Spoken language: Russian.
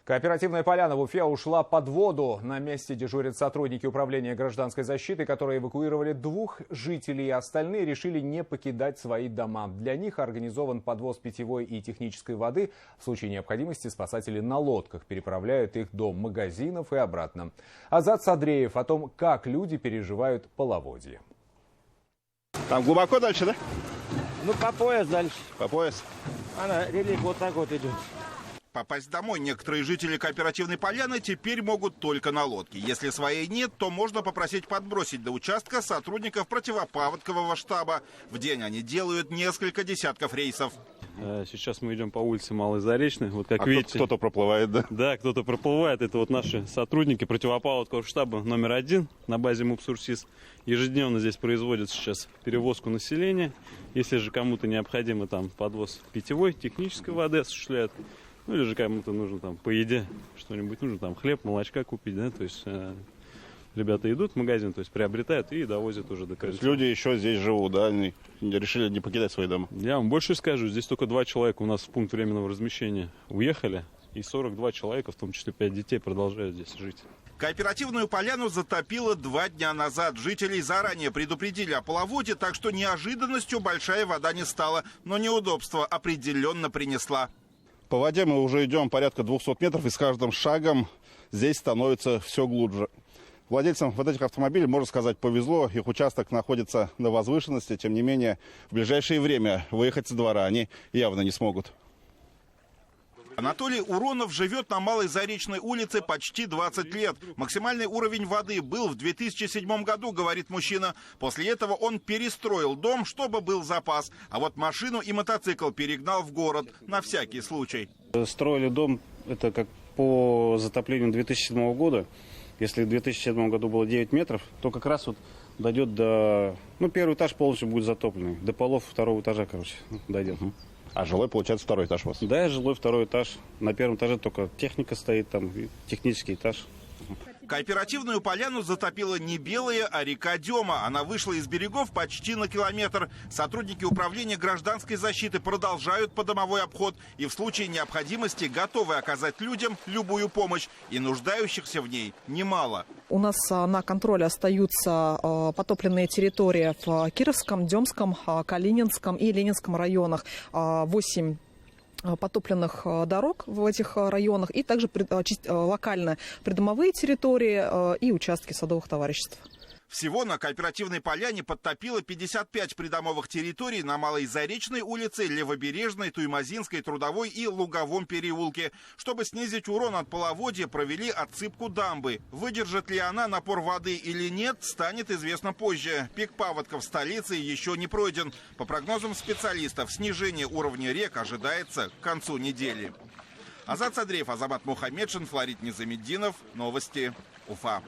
Кооперативная поляна в Уфе ушла под воду. На месте дежурят сотрудники управления гражданской защиты, которые эвакуировали 2 жителей, а остальные решили не покидать свои дома. Для них организован подвоз питьевой и технической воды. В случае необходимости спасатели на лодках переправляют их до магазинов и обратно. Азат Садреев о том, как люди переживают половодье. Там глубоко дальше, да? Ну, по пояс дальше. По пояс. Она релик вот так вот идет. Попасть домой некоторые жители кооперативной поляны теперь могут только на лодке. Если своей нет, то можно попросить подбросить до участка сотрудников противопаводкового штаба. В день они делают несколько десятков рейсов. Сейчас мы идем по улице Малой Заречной. Вот как видите, кто-то проплывает, да? Да, кто-то проплывает. Это вот наши сотрудники противопаводкового штаба номер 1 на базе МУП «Сурсис». Ежедневно здесь производят сейчас перевозку населения. Если же кому-то необходимо там подвоз питьевой, технической воды осуществляют. Ну или же кому-то нужно там по еде что-нибудь, нужно там хлеб, молочка купить, да, то есть ребята идут в магазин, то есть приобретают и довозят уже до крыльца. Люди еще здесь живут, да, они решили не покидать свои дома. Я вам больше скажу, здесь только 2 человека у нас в пункт временного размещения уехали, и 42 человека, в том числе 5 детей, продолжают здесь жить. Кооперативную поляну затопило 2 дня назад. Жителей заранее предупредили о половодье, так что неожиданностью большая вода не стала, но неудобства определенно принесла. По воде мы уже идем порядка 200 метров, и с каждым шагом здесь становится все глубже. Владельцам вот этих автомобилей, можно сказать, повезло. Их участок находится на возвышенности. Тем не менее, в ближайшее время выехать со двора они явно не смогут. Анатолий Уронов живет на Малой Заречной улице почти 20 лет. Максимальный уровень воды был в 2007 году, говорит мужчина. После этого он перестроил дом, чтобы был запас. А вот машину и мотоцикл перегнал в город на всякий случай. Строили дом, это как по затоплению 2007 года. Если в 2007 году было 9 метров, то как раз вот дойдет до... Ну, первый этаж полностью будет затопленный. До полов 2-го этажа, короче, дойдет. А жилой, получается, 2-й этаж у вас? Да, жилой 2-й этаж. На 1-м этаже только техника стоит, там технический этаж. Кооперативную поляну затопила не белая, а река Дема. Она вышла из берегов почти на километр. Сотрудники управления гражданской защиты продолжают подомовой обход и в случае необходимости готовы оказать людям любую помощь. И нуждающихся в ней немало. У нас на контроле остаются потопленные территории в Кировском, Демском, Калининском и Ленинском районах. 8 потопленных дорог в этих районах и также локально придомовые территории и участки садовых товариществ. Всего на кооперативной поляне подтопило 55 придомовых территорий на Малой Заречной улице, Левобережной, Туймазинской, Трудовой и Луговом переулке. Чтобы снизить урон от половодья, провели отсыпку дамбы. Выдержит ли она напор воды или нет, станет известно позже. Пик паводков в столице еще не пройден. По прогнозам специалистов, снижение уровня рек ожидается к концу недели. Азат Садреев, Азамат Мухаммедшин, Флорид Низамеддинов. Новости Уфа.